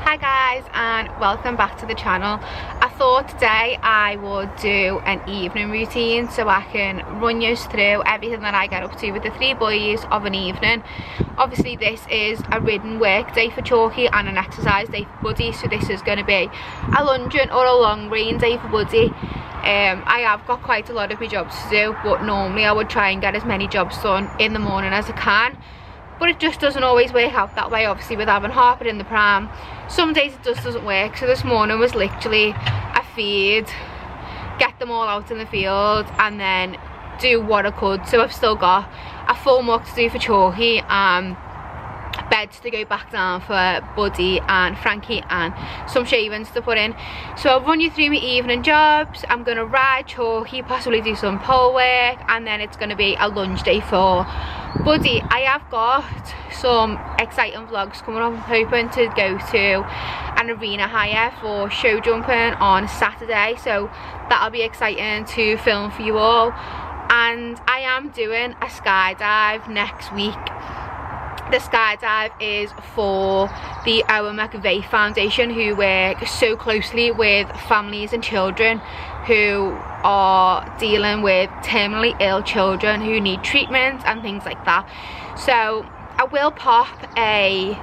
Hi guys, and welcome back to the channel. I thought today I would do an evening routine so I can run you through everything that I get up to with the three boys of an evening. Obviously this is a ridden work day for Chalky and an exercise day for Buddy, so this is going to be a lunging or a long range day for Buddy. I have got quite a lot of my jobs to do, but normally I would try and get as many jobs done in the morning as I can. But it just doesn't always work out that way, obviously, with having Harper in the pram. Some days it just doesn't work. So this morning was literally a feed, get them all out in the field, and then do what I could. So I've still got a full muck to do for Chalky, beds to go back down for Buddy and Frankie, and some shavings to put in. So I'll run you through my evening jobs. I'm going to ride Chalky, possibly do some pole work, and then it's going to be a lunch day for Buddy. I have got some exciting vlogs coming up. I'm hoping to go to an arena hire for show jumping on Saturday, so that'll be exciting to film for you all. And I am doing a skydive next week. The skydive is for the Owen McVeigh Foundation, who work so closely with families and children who are dealing with terminally ill children who need treatment and things like that. So I will pop a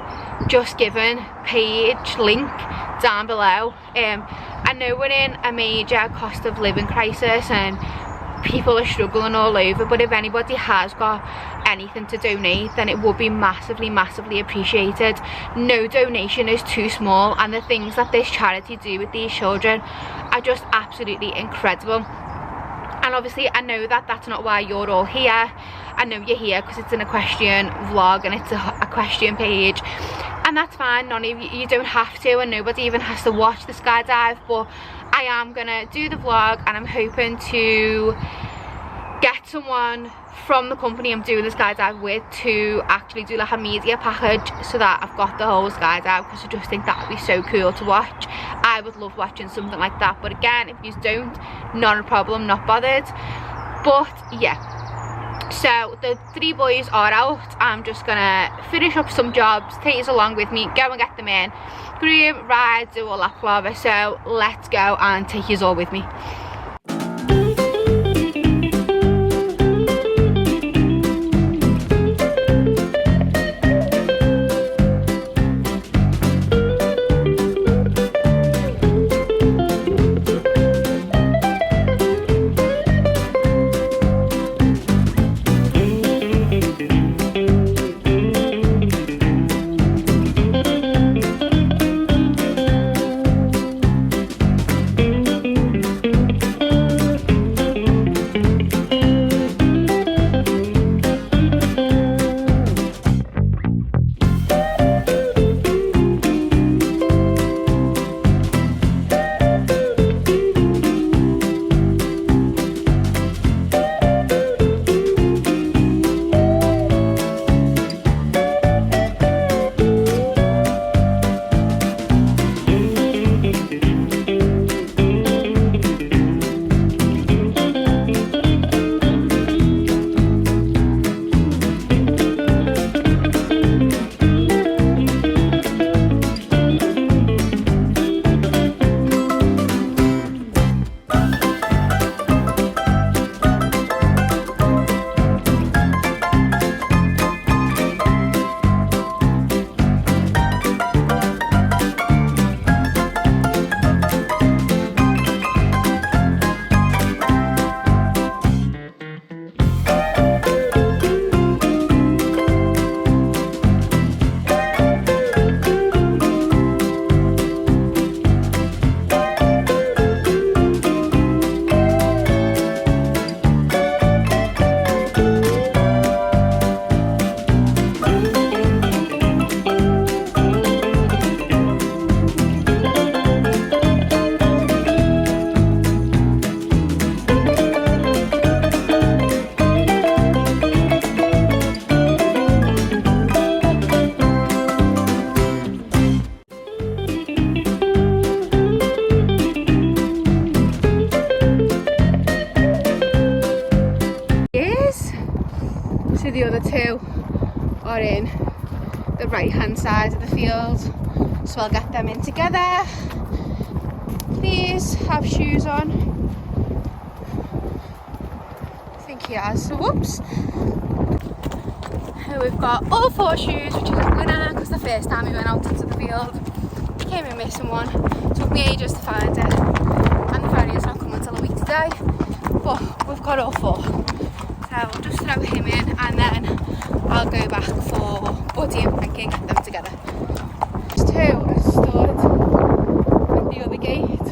Just Given page link down below. I know we're in a major cost of living crisis and people are struggling all over, but if anybody has got anything to donate, then it would be massively appreciated. No donation is too small, and the things that this charity do with these children are just absolutely incredible. And obviously I know that that's not why you're all here. I know you're here because it's an equestrian vlog and it's a equestrian page, and that's fine. None of you don't have to, and nobody even has to watch the skydive, but I am gonna do the vlog, and I'm hoping to get someone from the company I'm doing the skydive with to actually do like a media package, so that I've got the whole skydive, because I just think that would be so cool to watch. I would love watching something like that, but again, if you don't, not a problem, not bothered. But yeah, so the three boys are out. I'm just gonna finish up some jobs, take us along with me, go and get them in, groom, ride, do all that palaver. So let's go and take you all with me. The other two are in the right hand side of the field. So I'll get them in together. Please have shoes on. I think he has, so whoops. Here we've got all 4 shoes, which is a winner because the first time we went out into the field, we came in missing one. Took me ages to find it, and the farrier's not coming until a week today, but we've got all 4. So I'll just throw him in and then I'll go back for Buddy and Frankie and get them together. These 2 are stood at the other gate.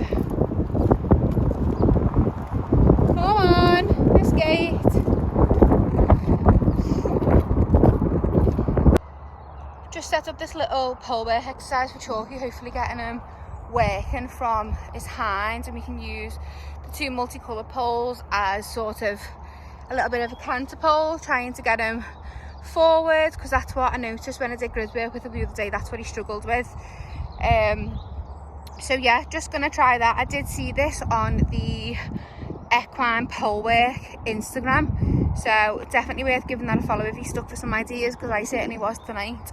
Come on, this gate. Just set up this little pole work exercise for Chalky, hopefully getting him working from his hinds, and we can use the 2 multicoloured poles as sort of a little bit of a canter pole, trying to get him forward, because that's what I noticed when I did grid work with him the other day. That's what he struggled with. So yeah, just gonna try that. I did see this on the equine pole work Instagram, so definitely worth giving that a follow if you're stuck for some ideas, because I certainly was tonight.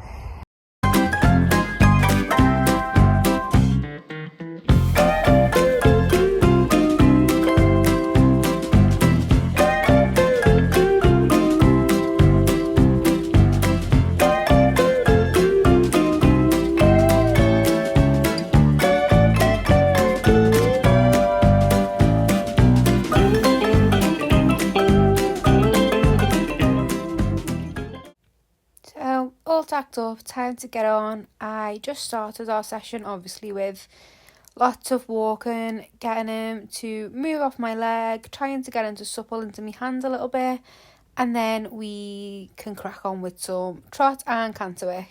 All tacked up, time to get on. I just started our session obviously with lots of walking, getting him to move off my leg, trying to get him to supple into my hands a little bit, and then we can crack on with some trot and canter work.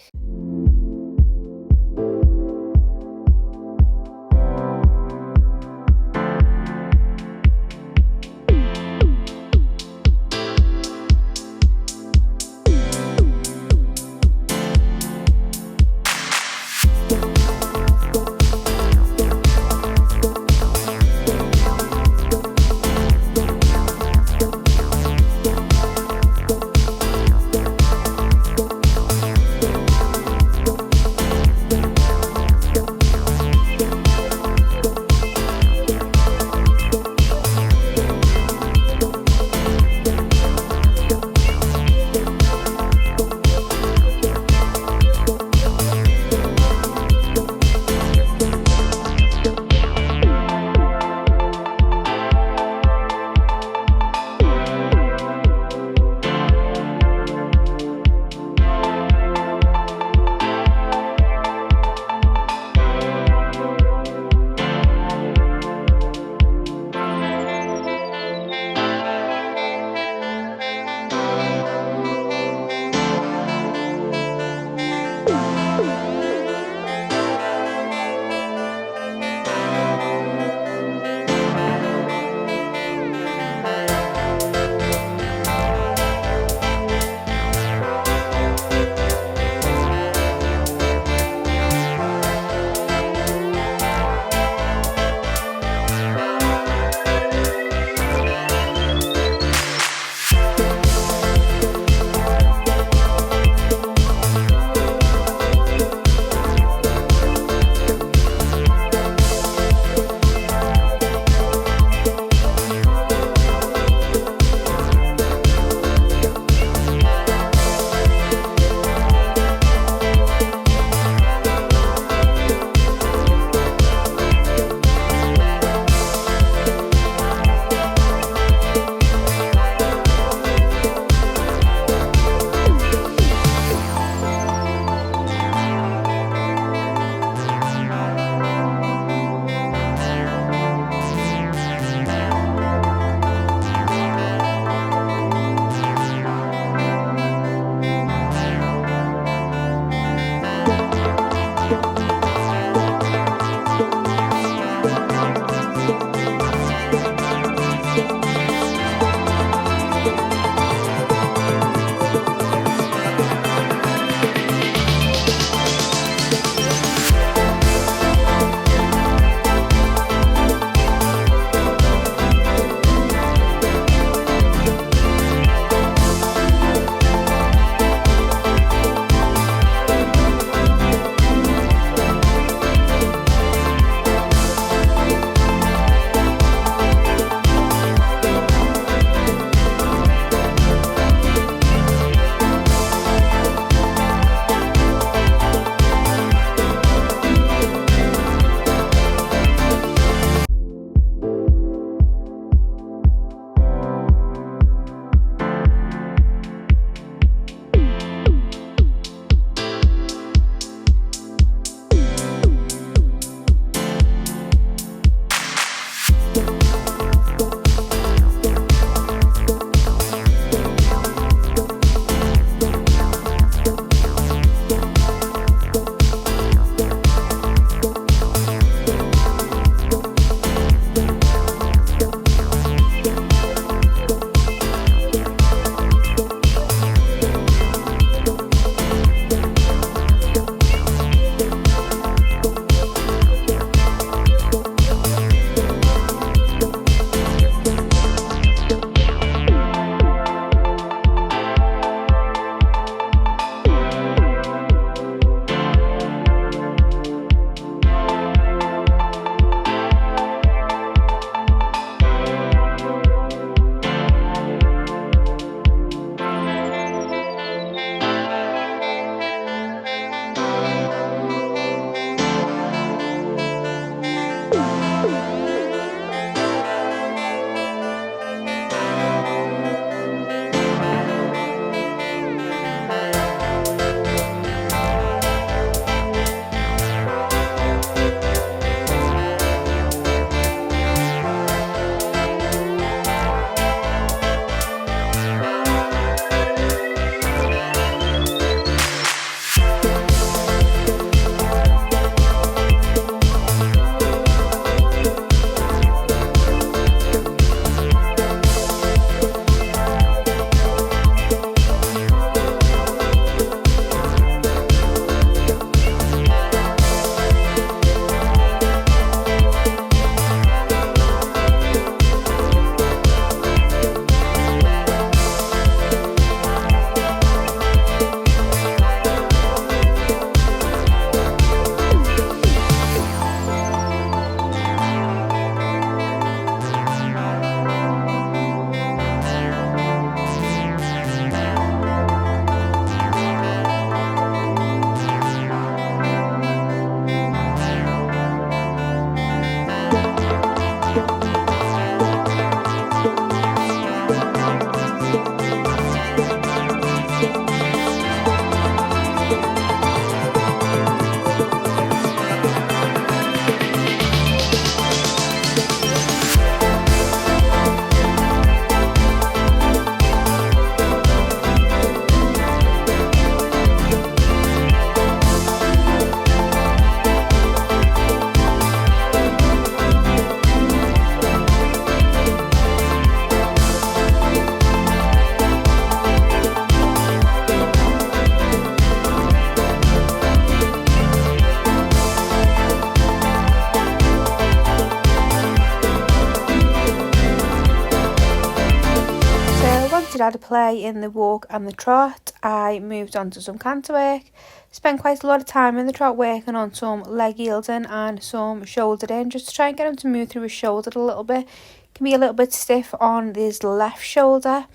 had a play in the walk and the trot, I moved on to some canter work. Spent quite a lot of time in the trot working on some leg yielding and some shoulder in, just to try and get him to move through his shoulder a little bit. Can be a little bit stiff on his left shoulder.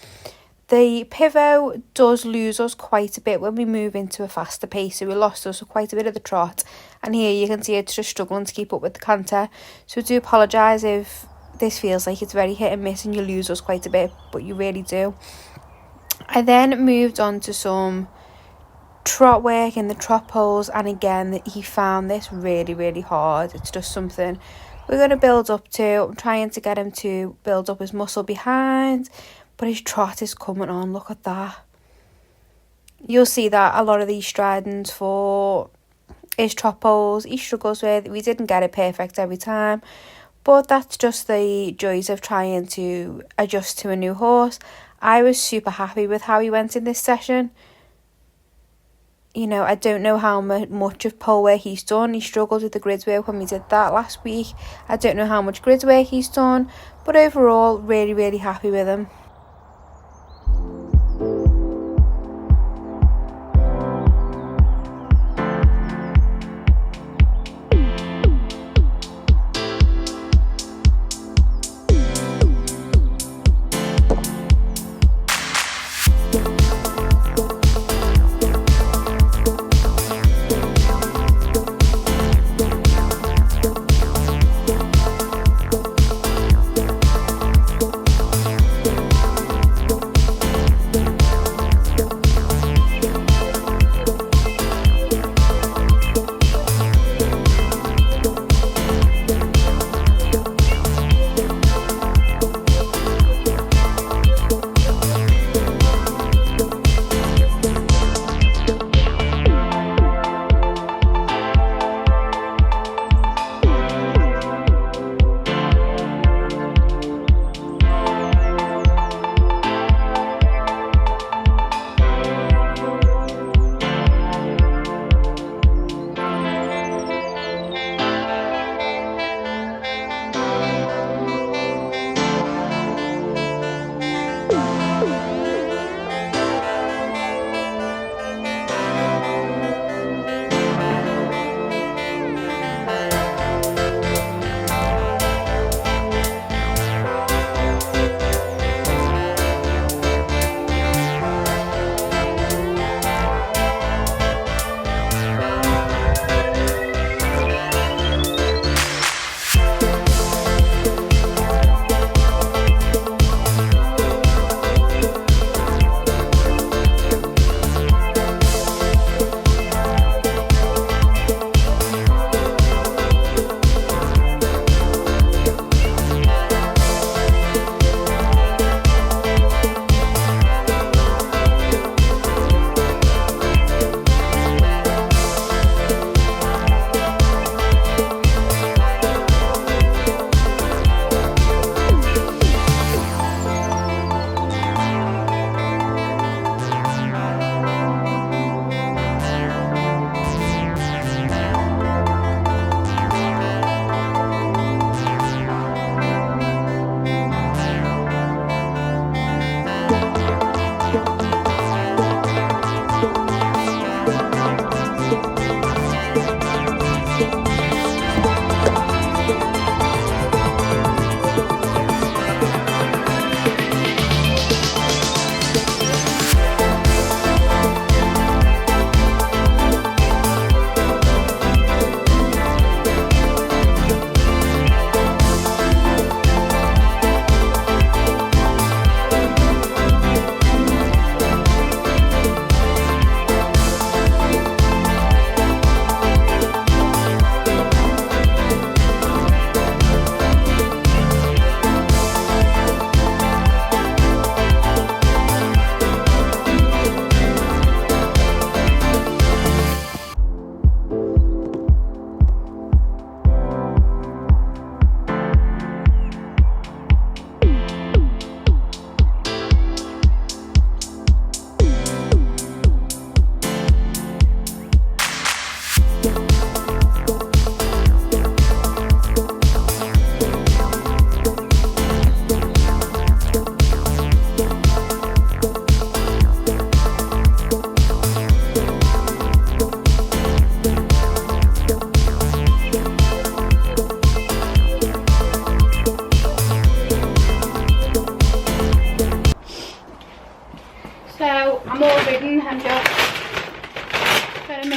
The pivot does lose us quite a bit when we move into a faster pace, so we lost us quite a bit of the trot, and here you can see it's just struggling to keep up with the canter. So I do apologise if this feels like it's very hit and miss and you lose us quite a bit, but you really do. I then moved on to some trot work in the trot poles, and again he found this really hard. It's just something we're going to build up to. I'm trying to get him to build up his muscle behind, but his trot is coming on. Look at that. You'll see that a lot of these stridings for his trot poles he struggles with. We didn't get it perfect every time, but that's just the joys of trying to adjust to a new horse. I was super happy with how he went in this session. You know, I don't know how much of pole work he's done. He struggled with the grid work when we did that last week. I don't know how much grid work he's done, but overall, really happy with him.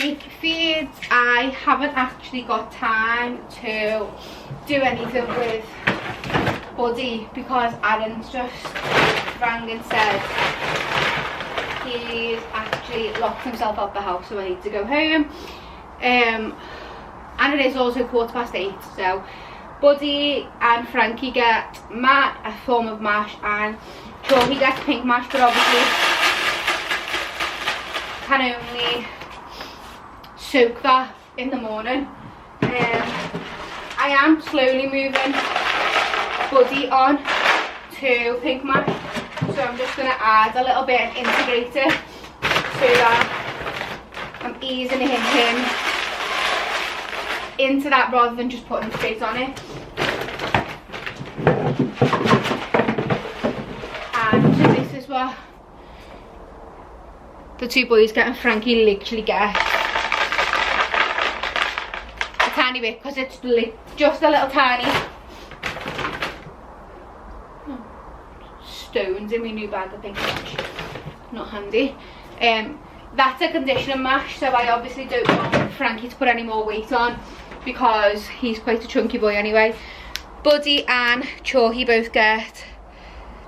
week feeds, I haven't actually got time to do anything with Buddy because Adam's just rang and said he's actually locked himself out the house, so I need to go home. And it is also 8:15, so Buddy and Frankie get a form of mash, and Chalky gets pink mash, but obviously can only soak that in the morning. I am slowly moving Buddy on to pink mash, so I'm just going to add a little bit of integrator so that I'm easing him into that rather than just putting straight on it. And this is what the two boys get, and Frankie literally gets a tiny bit because it's just a little tiny stones in my new bag of pink mash. Not handy. That's a conditioning mash, so I obviously don't want Frankie to put any more weight on because he's quite a chunky boy anyway. Buddy and Chalky both get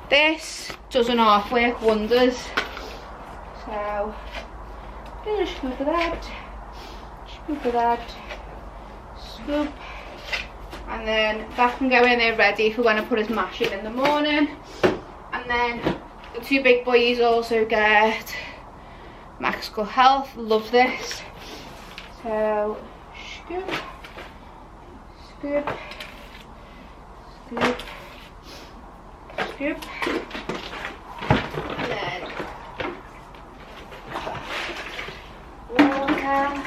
this. Doesn't half work wonders. So just scoop of that, scoop of that, scoop, and then that can go in there ready for when I put his mash in the morning. And then the two big boys also get Max Good Health. Love this. So scoop, scoop, scoop, scoop, and then water.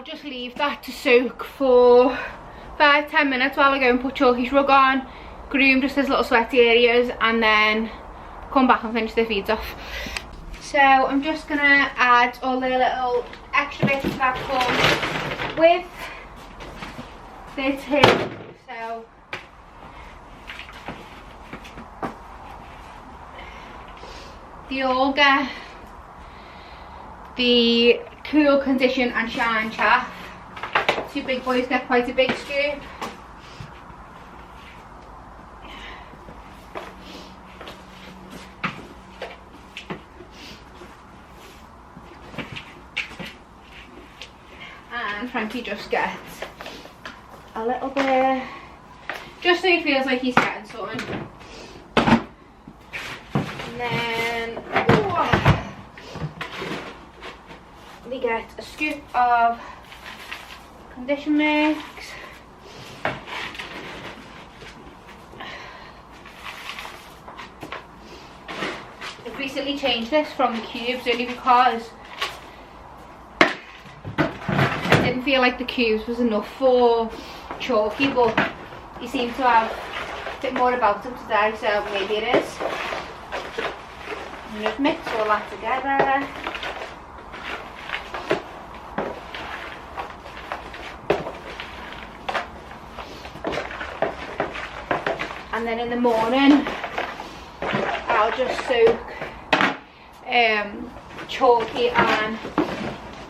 Just leave that to soak for 5-10 minutes while I go and put Chalky's rug on, groom just his little sweaty areas, and then come back and finish the feeds off. So I'm just gonna add all the little extra bits that come with this here. So they all get the Cool Condition and Shine Chaff. Two big boys get quite a big scoop. And Frankie just gets a little bit, just so he feels like he's getting something. And then we get a scoop of condition mix. I've recently changed this from the cubes only because I didn't feel like the cubes was enough for Chalky, but he seems to have a bit more about him today, so maybe it is. And just mix all that together. And then in the morning, I'll just soak Chalky and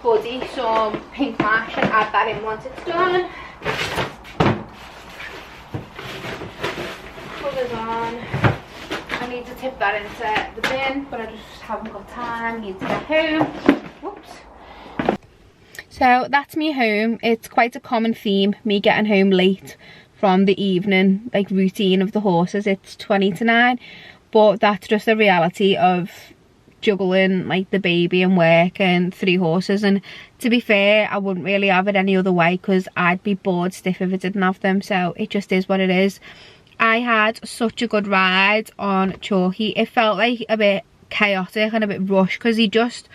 Buddy some pink mash and add that in once it's done. Colours on. I need to tip that into the bin, but I just haven't got time. I need to get home. Whoops. So that's me home. It's quite a common theme, me getting home late from the evening like routine of the horses. It's 20 to 9, but that's just the reality of juggling like the baby and work and 3 horses. And to be fair, I wouldn't really have it any other way because I'd be bored stiff if I didn't have them, so it just is what it is. I had such a good ride on Chalky. It felt like a bit chaotic and a bit rushed because he just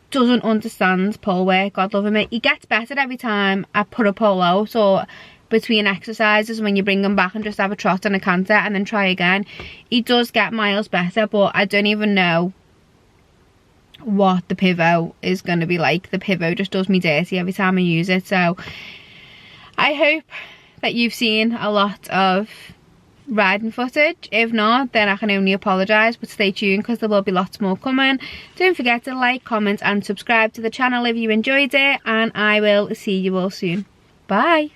doesn't understand pole work. God love him. He gets better every time I put a pole out or between exercises when you bring him back and just have a trot and a canter and then try again. He does get miles better, but I don't even know what the pivot is going to be like. The pivot just does me dirty every time I use it. So I hope that you've seen a lot of riding footage. If not, then I can only apologise, but stay tuned because there will be lots more coming. Don't forget to like, comment and subscribe to the channel if you enjoyed it, and I will see you all soon. Bye.